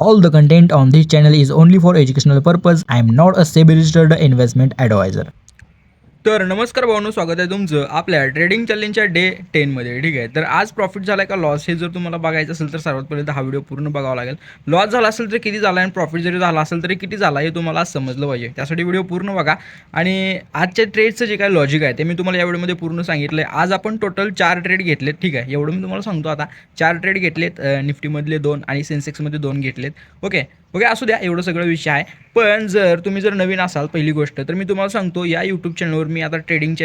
All the content on this channel is only for educational purpose. I am not a SEBI registered investment advisor. तर नमस्कार भावांनो, स्वागत आहे तुमचं आपल्या ट्रेडिंग चॅलेंजच्या डे 10मध्ये. ठीक आहे, तर आज प्रॉफिट झाला का लॉस हे जर तुम्हाला बघायचं असेल तर सर्वात पहिले हा व्हिडिओ पूर्ण बघावा लागेल. लॉस झाला असेल तर किती झाला आणि प्रॉफिट जरी झाला असेल तरी किती झाला हे तुम्हाला समजलं पाहिजे. त्यासाठी व्हिडिओ पूर्ण बघा आणि आजच्या ट्रेडचं जे काही लॉजिक आहे ते मी तुम्हाला या व्हिडिओमध्ये पूर्ण सांगितलं आहे. आज आपण टोटल 4 ट्रेड घेतलेत. ठीक आहे, एवढं मी तुम्हाला सांगतो. आता 4 ट्रेड घेतलेत, निफ्टीमधले 2 आणि सेन्सेक्समध्ये 2 घेतलेत. ओके, असू द्या, एवढं सगळं विषय आहे. पण तुम्ही जर नवीन असाल, पहिली गोष्ट तर मी तुम्हाला सांगतो, या यूट्यूब चॅनलवर मी आता ट्रेडिंग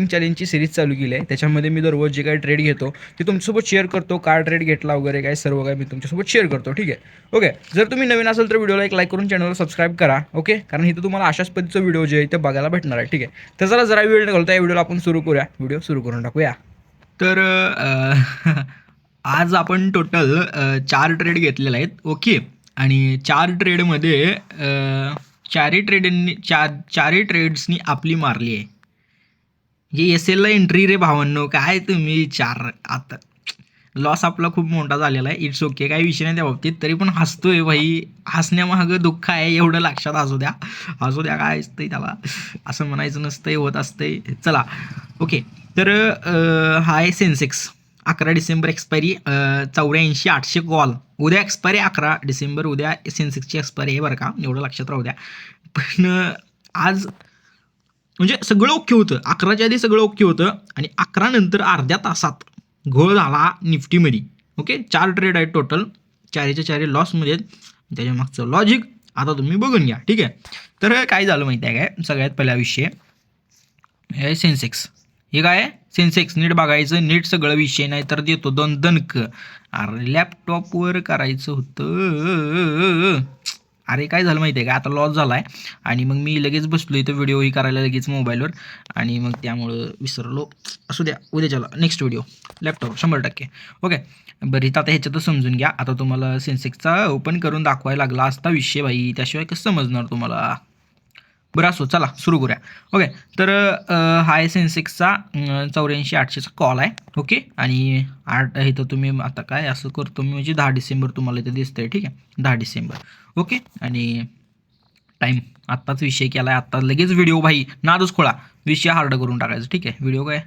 चॅलेंजची सिरीज चालू केली आहे. त्याच्यामध्ये मी दररोज जे काही ट्रेड घेतो ते तुमच्यासोबत शेअर करतो. काय ट्रेड घेतला वगैरे काय सर्व काय मी तुमच्यासोबत शेअर करतो. ठीक आहे, ओके. जर तुम्ही नवीन असाल तर व्हिडिओला एक लाईक करून चॅनलला सबस्क्राईब करा. ओके, कारण इथं तुम्हाला अशाच पद्धतीचं व्हिडिओ जे आहे ते बघायला भेटणार आहे. ठीक आहे, तर जरा वेळ घालतो, या व्हिडिओला आपण सुरू करूया. व्हिडिओ सुरू करून टाकूया. तर आज आपण टोटल 4 ट्रेड घेतलेले आहेत. ओके, आणि 4 ट्रेडमध्ये चारही ट्रेड्सनी आपली मारली आहे. हे एस एलला एंट्री रे भावांनो, काय तुम्ही 4 आता लॉस आपला खूप मोठा झालेला आहे. इट्स ओके, काही विषय नाही त्या बाबतीत. तरी पण हसतोय भाई, हसण्यामागं दुःख आहे एवढं लक्षात असू द्या. काय असतंय त्याला, असं म्हणायचं नसतंय, होत असतंय. चला ओके, तर हा आहे सेन्सेक्स. 11 December expiry, 84,800 call. उद्या एक्सपायरी 11 डिसेंबर, उद्या सेन्सेक्सची एक्सपायरी आहे बरं का, एवढं लक्षात राहू द्या. पण आज म्हणजे सगळं ओके होतं. 11च्या आधी सगळं ओके होतं आणि 11 नंतर अर्ध्या तासात घोळ झाला निफ्टीमध्ये. ओके, 4 ट्रेड आहेत टोटल, 4च्या 4 लॉसमध्ये आहेत. त्याच्या मागचं लॉजिक आता तुम्ही बघून घ्या. ठीक आहे, तर काय झालं माहिती आहे काय, सगळ्यात पहिला विषय हे सेन्सेक्स. हे काय सेन्सेक्स, नीट बघायचं, नीट सगळं विषय, नाही तर देतो 2 दणक. अरे लॅपटॉपवर करायचं होतं. अरे काय झालं माहिती आहे का, आता लॉस झाला आहे आणि मग मी लगेच बसलो इथं व्हिडिओही करायला लगेच मोबाईलवर, आणि मग त्यामुळं विसरलो. असू द्या, उद्याच्याला नेक्स्ट व्हिडिओ लॅपटॉप 100%. ओके, बरं, इथं आता ह्याच्यातच समजून घ्या. आता तुम्हाला सेन्सेक्सचा ओपन करून दाखवायला लागला असता विषय भाई, त्याशिवाय कसं समजणार तुम्हाला. बरं असो, चला सुरू करूया. ओके, तर हा आहे सेन्सेक्सचा 84,800चा कॉल आहे. ओके, आणि 8 इथं तुम्ही आता काय असं करतो मी, म्हणजे 10 डिसेंबर तुम्हाला इथं दिसतंय. ठीक आहे, 10 डिसेंबर. ओके, आणि टाईम आत्ताच विषय केला आहे, आत्ता लगेच व्हिडिओ भाई नादच खोळा, विषय हार्ड करून टाकायचं. ठीक आहे, व्हिडिओ काय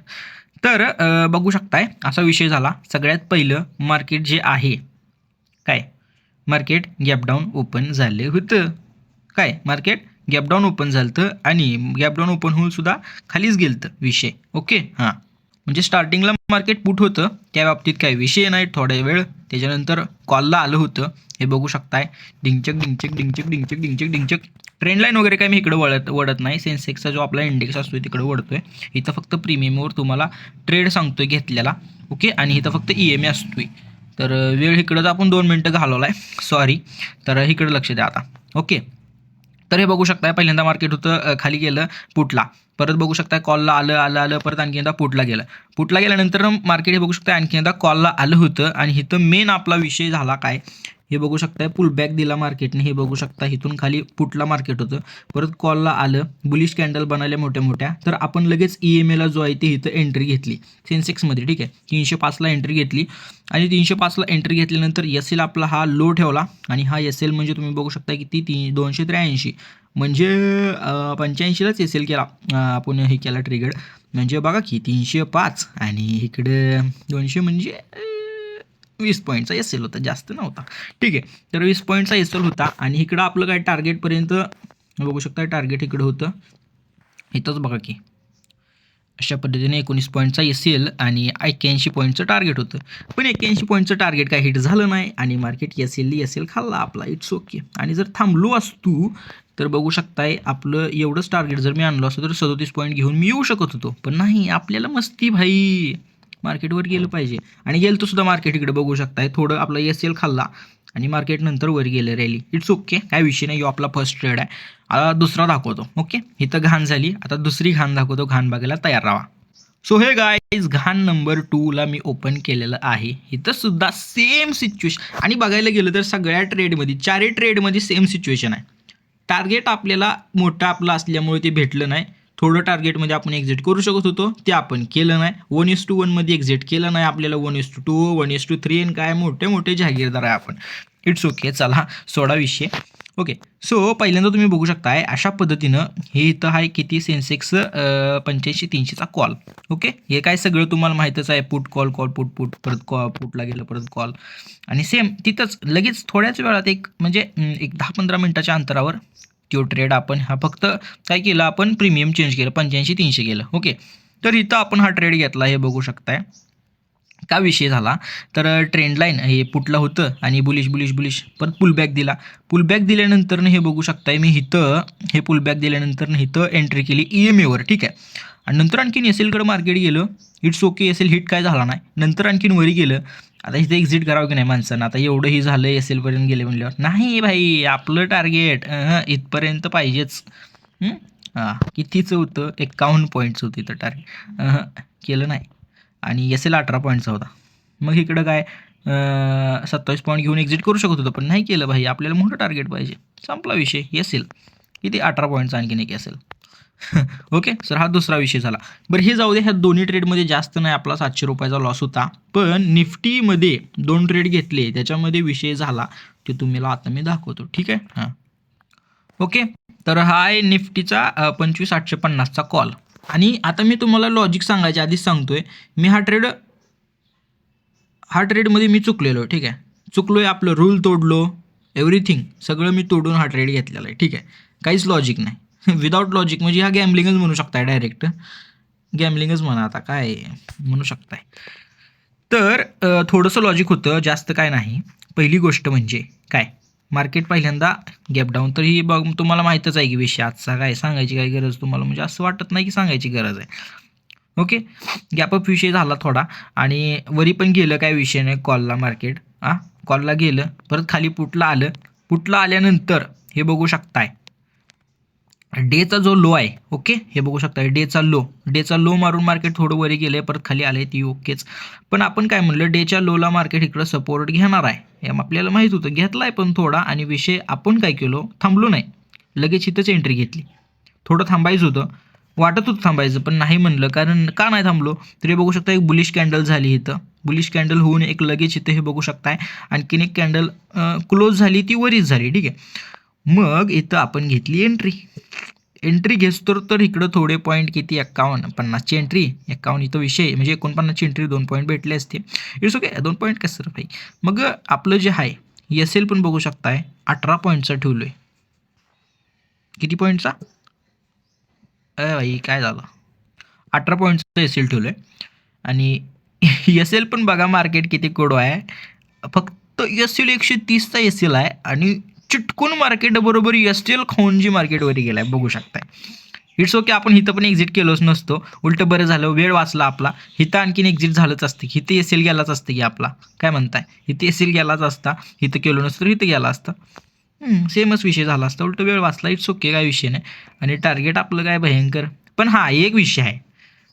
तर बघू शकताय असा विषय झाला. सगळ्यात पहिलं मार्केट जे आहे, काय मार्केट गॅपडाऊन ओपन झाले होतं. काय मार्केट गॅपडाऊन ओपन झालं आणि गॅपडाऊन ओपन होऊन सुद्धा खालीच गेलं विषय. ओके, हां, म्हणजे स्टार्टिंगला मार्केट पुट होतं, त्या बाबतीत काही विषय नाही. थोड्या वेळ त्याच्यानंतर कॉलला आलं होतं, हे बघू शकताय. डिंचक. ट्रेंड लाईन वगैरे काय मी इकडे वळत नाही. सेन्सेक्सचा जो आपला इंडेक्स असतो तिकडे वळतोय. इथं फक्त प्रीमियमवर तुम्हाला ट्रेड सांगतोय घेतलेला. ओके, आणि इथं फक्त EMA असतोय. तर वेळ इकडंच आपण 2 मिनटं घालवला आहे, सॉरी. तर इकडं लक्ष द्या आता. ओके, तर हे बघू शकताय, पहिल्यांदा मार्केट होतं खाली गेलं पुटला, परत बघू शकताय कॉलला आलं, परत आणखी एकदा पुटला गेल्यानंतर मार्केट हे बघू शकताय आणखी एकदा कॉलला आलं होतं. आणि इथं मेन आपला विषय झाला काय, हे बघू शकताय, पुलबॅक दिला मार्केटने. हे बघू शकता, इथून खाली पुटला मार्केट होतं, परत कॉलला आलं, बुलिश कॅन्डल बनवल्या मोठ्या. तर आपण लगेच EMAला जो आहे ते इथं एंट्री घेतली सेन्सेक्समध्ये. ठीक आहे, 305ला एंट्री घेतली आणि 305ला एंट्री घेतल्यानंतर SL आपला हा लो ठेवला. आणि हा SL म्हणजे तुम्ही बघू शकता किती, 283, म्हणजे 85लाच SL केला आपण, हे केला ट्रिगर्ड. म्हणजे बघा की 305 आणि इकडं 200, म्हणजे 20 पॉईंटचा SL होता, जास्त नव्हता. ठीक आहे, तर 20 पॉईंटचा SL होता. आणि इकडं आपलं काय टार्गेटपर्यंत बघू शकता, टार्गेट इकडं होतं, इथंच बघा की अशा पद्धतीने 19 पॉईंटचा SL आणि 81 पॉईंटचं टार्गेट होतं. पण 81 पॉईंटचं टार्गेट काय हिट झालं नाही आणि मार्केट SL खाल्ला आपला. It's okay. आणि जर थांबलो असतो तर बघू शकताय आपलं एवढंच टार्गेट जर मी आणलं असतं तर 37 पॉईंट घेऊन मी येऊ शकत होतो. पण नाही, आपल्याला मस्ती भाई, मार्केटवर गेलं पाहिजे. आणि गेलं तर सुद्धा मार्केट इकडे बघू शकताय, थोडं आपला SL खाल्ला आणि मार्केट नंतर वर गेलं रॅली. इट्स ओके, काय विषय नाही. आपला फर्स्ट ट्रेड आहे. आता दुसरा दाखवतो. ओके, इथं घाण झाली, आता दुसरी घाण दाखवतो. घाण बघायला तयार राहा. सो हे गाईज, घाण नंबर 2ला मी ओपन केलेलं आहे. इथं सुद्धा सेम सिच्युएशन. आणि बघायला गेलं तर सगळ्या ट्रेडमध्ये, 4 ट्रेडमध्ये सेम सिच्युएशन आहे. टार्गेट आपल्याला मोठं आपलं असल्यामुळे ते भेटलं नाही. थोडं टार्गेटमध्ये आपण एक्झिट करू शकत होतो, ते आपण केलं नाही. 1:1 मध्ये एक्झिट केलं नाही आपल्याला. 1:2, 1:3 आणि काय मोठे जहागीरदार आहे आपण. इट्स ओके, चला सोडा विषय. ओके, सो पहिल्यांदा तुम्ही बघू शकताय अशा पद्धतीनं हे इथं आहे किती सेन्सेक्स 85-300चा कॉल. ओके, हे काय सगळं तुम्हाला माहीतच आहे, put call call put put परत कॉल, पुटला गेलं परत कॉल, आणि सेम तिथंच लगेच थोड्याच वेळात एक म्हणजे एक 10-15 मिनिटाच्या अंतरावर तो ट्रेड आपण हा फक्त काय केलं, आपण प्रीमियम चेंज केलं, 85-300 केलं. ओके, तर इथं आपण हा ट्रेड घेतला, हे बघू शकताय. का विषय झाला तर ट्रेंड लाईन हे पुटला होतं आणि बुलिश बुलिश बुलिश परत पुलबॅक दिला. पुलबॅक दिल्यानंतर हे बघू शकताय मी इथं हे पुलबॅक दिल्यानंतर इथं एंट्री केली EMAवर. ठीक आहे, आणि नंतर आणखीन एसएलकडे मार्केट गेलं. इट्स ओके, एसएल हिट काय झाला नाही, नंतर आणखीन वरी गेलं. आता इथं एक्झिट करावं की नाही माणसानं, आता एवढं ही झालं एसएलपर्यंत गेले म्हणल्यावर. नाही भाई, आपलं टार्गेट इथपर्यंत पाहिजेच. हां, कितीचं होतं, 51 पॉईंटचं होतं इथं टार्गेट. केलं नाही, आणि एस एल 18 पॉईंटचा होता. मग इकडं काय 27 पॉईंट घेऊन एक्झिट करू शकत होतं, पण नाही केलं भाई, आपल्याला मोठं टार्गेट पाहिजे. संपला विषय. एल किती 18 पॉईंटचा आणखीन एक एल. ओके सर, हा दुसरा विषय झाला. बरं हे जाऊ दे, ह्या दोन्ही ट्रेडमध्ये जास्त नाही, आपला 700 रुपयाचा लॉस होता. पण निफ्टीमध्ये 2 ट्रेड घेतले, त्याच्यामध्ये विषय झाला ते तुम्हाला आता मी दाखवतो. ठीक आहे, हां ओके. तर हा आहे निफ्टीचा 25,850चा कॉल. आणि आता मी तुम्हाला लॉजिक सांगायच्या आधीच सांगतोय, मी हा ट्रेडमध्ये मी चुकलेलो. ठीक आहे, चुकलोय, आपलं रूल तोडलो, एव्हरीथिंग सगळं मी तोडून हा ट्रेड घेतलेला आहे. ठीक आहे, काहीच लॉजिक नाही. विदाऊट लॉजिक म्हणजे हा गॅमलिंगच म्हणू शकताय, डायरेक्ट गॅमलिंगच म्हणा, आता काय म्हणू शकताय. तर थोडंसं लॉजिक होतं, जास्त काय नाही. पहिली गोष्ट म्हणजे काय, मार्केट पहिल्यांदा गॅप डाऊन, तर ही बघ तुम्हाला माहीतच आहे की विषय आजचा, काय सांगायची काय गरज तुम्हाला, म्हणजे असं वाटत नाही की सांगायची गरज आहे. ओके, गॅपअप विषय झाला थोडा, आणि वरी पण गेलं, काय विषय नाही, कॉलला मार्केट कॉलला गेलं, परत खाली पुटला आलं. पुटला आल्यानंतर हे बघू शकताय डेचा जो लो आहे. ओके, हे बघू शकताय डेचा लो मारून मार्केट थोडं वरी गेलं, परत खाली आलंय, ती ओकेच. पण आपण काय म्हणलं, डेच्या लोला मार्केट इकडं सपोर्ट घेणार आहे, हे आपल्याला माहीत होतं, घेतलाय पण थोडा, आणि विषय आपण काय केलो, थांबलो नाही, लगेच इथंच एंट्री घेतली. थोडं थांबायचं होतं, वाटत होतं थांबायचं, पण नाही म्हणलं. कारण का नाही थांबलो, तरी बघू शकता एक बुलिश कॅन्डल झाली इथं. बुलिश कॅन्डल होऊन एक लगेच इथं हे बघू शकताय आणखीन एक कॅन्डल क्लोज झाली, ती वरीच झाली. ठीक आहे, मग इथं आपण घेतली एंट्री घेतो, तर इकडं थोडे पॉईंट किती 51-50ची एंट्री, 51 इथं विषय, म्हणजे 49ची एंट्री, 2 पॉईंट भेटले असते. इट्स ओके, 2 पॉईंट कसं सर भाई. मग आपलं जे आहे एल पण बघू शकताय 18 पॉईंटचा ठेवलो आहे. किती पॉईंटचा भाई, काय झालं, 18 पॉईंटचा एल ठेवलो आहे. आणि एल पण बघा मार्केट किती कडू आहे, फक्त एल 130चा एल आहे, आणि चिटकून मार्केट बरोबर एल खाऊन जी मार्केटवरी गेलाय बघू शकताय. इट्स ओके, आपण इथं पण एक्झिट केलोच नसतो, उलटं बरं झालं, वेळ वाचला आपला. इथं आणखीन एक्झिट झालंच असतं, इथं एल गेलाच असतं की आपला, काय म्हणताय, इथं एल गेलाच असता, इथं केलो नसतं इथं गेला असता, सेमच विषय झाला असता, उलटं वेळ वाचला. इट्स ओके, काय विषय नाही. आणि टार्गेट आपलं काय भयंकर. पण हा एक विषय आहे,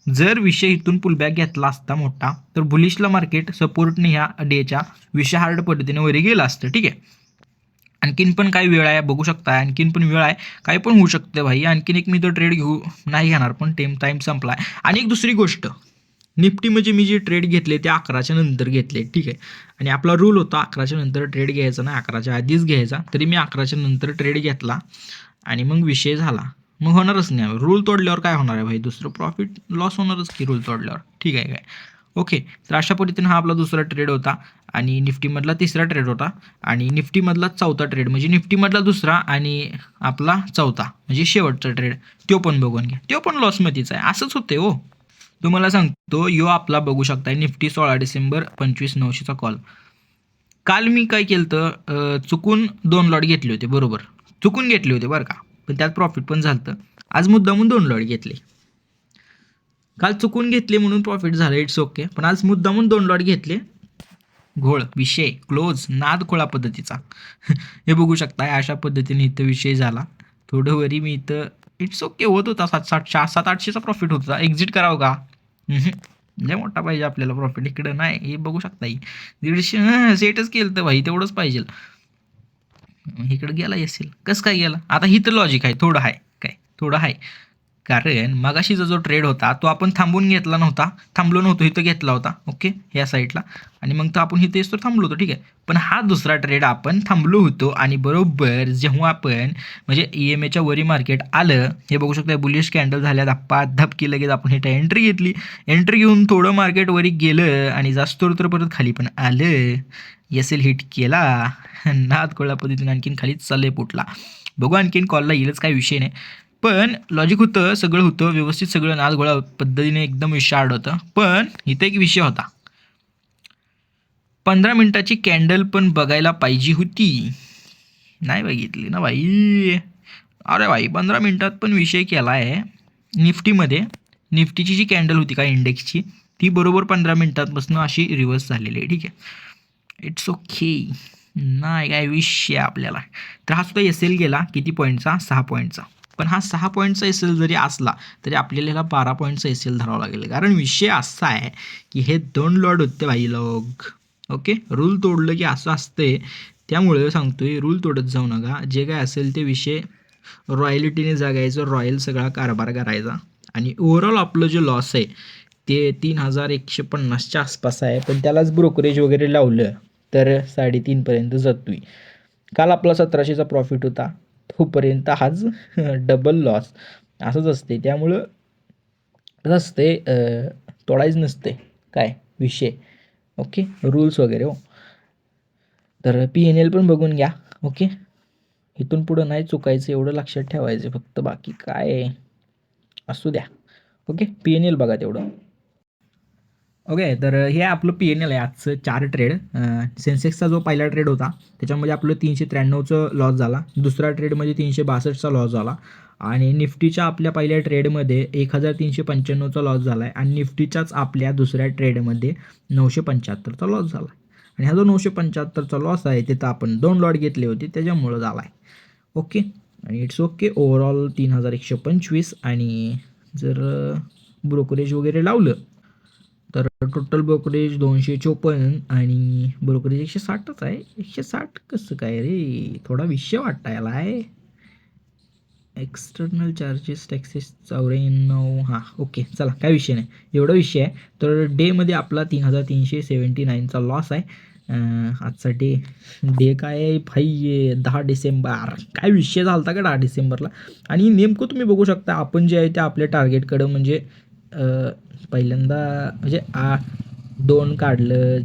जर विषय इथून पुलबॅक घेतला असता मोठा, तर बुलिशला मार्केट सपोर्टने ह्या डेच्या विषय हार्ड पद्धतीने वरी गेला असतं. ठीक आहे, आणखीन पण काय वेळ आहे बघू शकता, आणखीन पण वेळ आहे, काही पण होऊ शकतं भाई. आणखीन एक मी तो ट्रेड नाही घेणार, पण टाईम संपला आहे. आणि एक दुसरी गोष्ट, निफ्टी म्हणजे मी जे ट्रेड घेतले ते 11च्या नंतर घेतले. ठीक आहे, आणि आपला रूल होता 11च्या नंतर ट्रेड घ्यायचा नाही, 11च्या आधीच घ्यायचा. तरी मी 11च्या नंतर ट्रेड घेतला, आणि मग विषय झाला. मग होणारच नाही, रूल तोडल्यावर काय होणार आहे भाई, दुसरं प्रॉफिट लॉस होणारच की रूल तोडल्यावर. ठीक आहे काय, ओके. तर अशा पद्धतीने हा आपला दुसरा ट्रेड होता, आणि निफ्टीमधला तिसरा ट्रेड होता, आणि निफ्टीमधला चौथा ट्रेड, म्हणजे निफ्टीमधला दुसरा आणि आपला चौथा म्हणजे शेवटचा ट्रेड, तो पण बघून घ्या, तो पण लॉसमध्येच आहे. असंच होते हो, तुम्हाला सांगतो. यो आपला बघू शकताय निफ्टी 16 डिसेंबर 25,900चा कॉल. काल मी काय केलं तर चुकून 2 लॉट घेतले होते, बरोबर चुकून घेतले होते बरं का, पण त्यात प्रॉफिट पण झालं. आज मुद्दामून 2 लॉट घेतले, काल चुकून घेतले म्हणून प्रॉफिट झालं, इट्स ओके. पण आज मुद्दामून 2 लॉट घेतले, घोळ विषय क्लोज, नाद खोळा पद्धतीचा. हे बघू शकताय, अशा पद्धतीने इथं विषय झाला. थोडं वरी मी इथं इट्स ओके होत होता, 700-800चा प्रॉफिट होता. एक्झिट करावं का, लय मोठा पाहिजे आपल्याला प्रॉफिट, इकडं नाही. हे बघू शकता 150 सेटच केलं तर भाई, तेवढंच पाहिजे. इकडं गेला एल कसं काय गेला, आता ही तर लॉजिक आहे, थोडं आहे काय, थोडं आहे. कारण मगाशीचा जो ट्रेड होता तो आपण थांबून घेतला नव्हता, थांबलो नव्हतो, इथं घेतला होता. ओके, ह्या साईडला. आणि मग तो आपण इथेच तर थांबलो होतो, ठीक आहे. पण हा दुसरा ट्रेड आपण थांबलो होतो आणि बरोबर जेव्हा आपण म्हणजे EMAच्या वरी मार्केट आलं, हे बघू शकता, बुलिश कॅन्डल झाल्या धप्पा धपकी, लगेच आपण इथं एंट्री घेतली. एंट्री घेऊन थोडं मार्केट वरी गेलं आणि जास्त तर परत खाली पण आलं. एल हिट केला, नाद कोळा पद्धतीने आणखीन खालीच चालले पुटला. बघू आणखीन कॉलला येईलच, काही विषय नाही. पण लॉजिक होतं, सगळं होतं व्यवस्थित, सगळं नाद गोळा पद्धतीने एकदम विशाळ होतं. पण इथं एक विषय होता, 15 मिनिटाची कॅन्डल पण बघायला पाहिजे होती, नाही बघितली ना भाई. अरे भाई 15 मिनिटात पण विषय केला आहे निफ्टीमध्ये. निफ्टीची जी कॅन्डल होती का इंडेक्सची, ती बरोबर 15 मिनिटांपासून अशी रिव्हर्स झालेली आहे, ठीक आहे. इट्स ओके, नाही काय विषय आपल्याला. तर हा सुद्धा SL गेला किती पॉईंटचा, 6 पॉईंटचा. पण हा 6 पॉईंटचा SL जरी असला तरी आपल्याला ह्याला 12 पॉईंटचा SL धरावा लागेल. कारण विषय असा आहे की हे 2 लॉट होते भाई लोक. ओके, रूल तोडलं की असं असते. त्यामुळे सांगतोय, रूल तोडत जाऊ नका. जे काय असेल ते विषय रॉयलिटीने जगायचं, रॉयल सगळा कारभार करायचा. आणि ओव्हरऑल आपलं जे लॉस आहे ते 3150च्या आसपास आहे. पण त्यालाच ब्रोकरेज वगैरे लावलं तर 3.5पर्यंत जातोय. काल आपला 1700चा प्रॉफिट होता, तोपर्यंत आज डबल लॉस. असंच असते. त्यामुळं कसं असते, तोडायचं नसते काय विषय. ओके, रूल्स वगैरे हो. तर PNL पण बघून घ्या. ओके, इथून पुढं नाही चुकायचं, एवढं लक्षात ठेवायचं फक्त, बाकी काय असू द्या. ओके, PNL बघा तेवढं. ओके, तर हे आपलं PNL आहे आजचं 4 ट्रेड. सेन्सेक्सचा जो पहिला ट्रेड होता त्याच्यामध्ये आपलं 393चं लॉस झाला. दुसरा ट्रेडमध्ये 362चा लॉस झाला. आणि निफ्टीच्या आपल्या पहिल्या ट्रेडमध्ये 1395चा लॉस झाला आहे. आणि निफ्टीच्याच आपल्या दुसऱ्या ट्रेडमध्ये 975चा लॉस झाला आहे. आणि हा जो 975चा लॉस आहे तिथं आपण 2 लॉट घेतले होते, त्याच्यामुळं झाला आहे. ओके, आणि इट्स ओके. ओव्हरऑल 3125. आणि जर ब्रोकरेज वगैरे लावलं तर टोटल ब्रोकरेज 254 आणि ब्रोकरेज 160च आहे. 160 कसं काय रे, थोडा विषय वाटता याला आहे. External charges taxes 94. हां, ओके, चला काय विषय नाही, एवढा विषय आहे. तर डेमध्ये आपला 3379चा लॉस आहे. आजचा डे काय आहे भाई, 10 डिसेंबर. काय विषय झाला होता का 10 डिसेंबरला. आणि नेमकं तुम्ही बघू शकता, आपण जे आहे ते आपल्या टार्गेटकडं म्हणजे पहिल्यांदा म्हणजे 2 काढलं,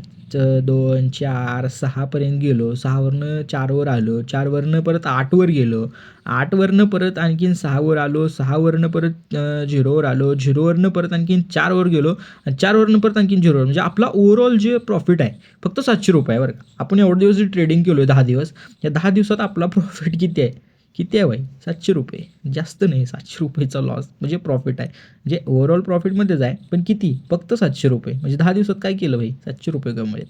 2 4 6पर्यंत गेलो, 6वरनं 4वर आलो, 4वरनं परत 8वर गेलो, 8वरनं परत आणखीन 6वर आलो, 6वरनं परत 0वर आलो, 0वरनं परत आणखीन 4वर गेलो, आणि 4वरनं परत आणखीन 0वर. म्हणजे आपला ओव्हरऑल जे प्रॉफिट आहे फक्त 700 रुपये बरं का. आपण एवढे दिवस जे ट्रेडिंग केलो आहे 10 दिवस, या 10 दिवसात आपला प्रॉफिट किती आहे, किती आहे भाई, 700 रुपये. जास्त नाही, 700 रुपयेचा लॉस म्हणजे प्रॉफिट आहे. म्हणजे ओव्हरऑल प्रॉफिटमध्येच आहे, पण किती, फक्त 700 रुपये. म्हणजे 10 दिवसात काय केलं भाई, 700 रुपये कमवले.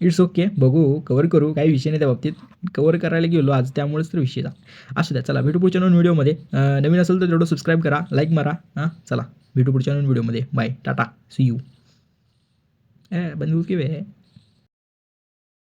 इट्स ओके, बघू कवर करू, काही विषय नाही त्या बाबतीत. कवर करायला गेलो आज, त्यामुळेच तर विषय झाला. असू द्या, चला भेटू पुढच्या नवीन व्हिडिओमध्ये. नवीन असेल तर तेवढं सबस्क्राईब करा, लाईक मारा. चला भेटू पुढच्या नवीन व्हिडिओमध्ये. Bye, tata, see you. बंद की वे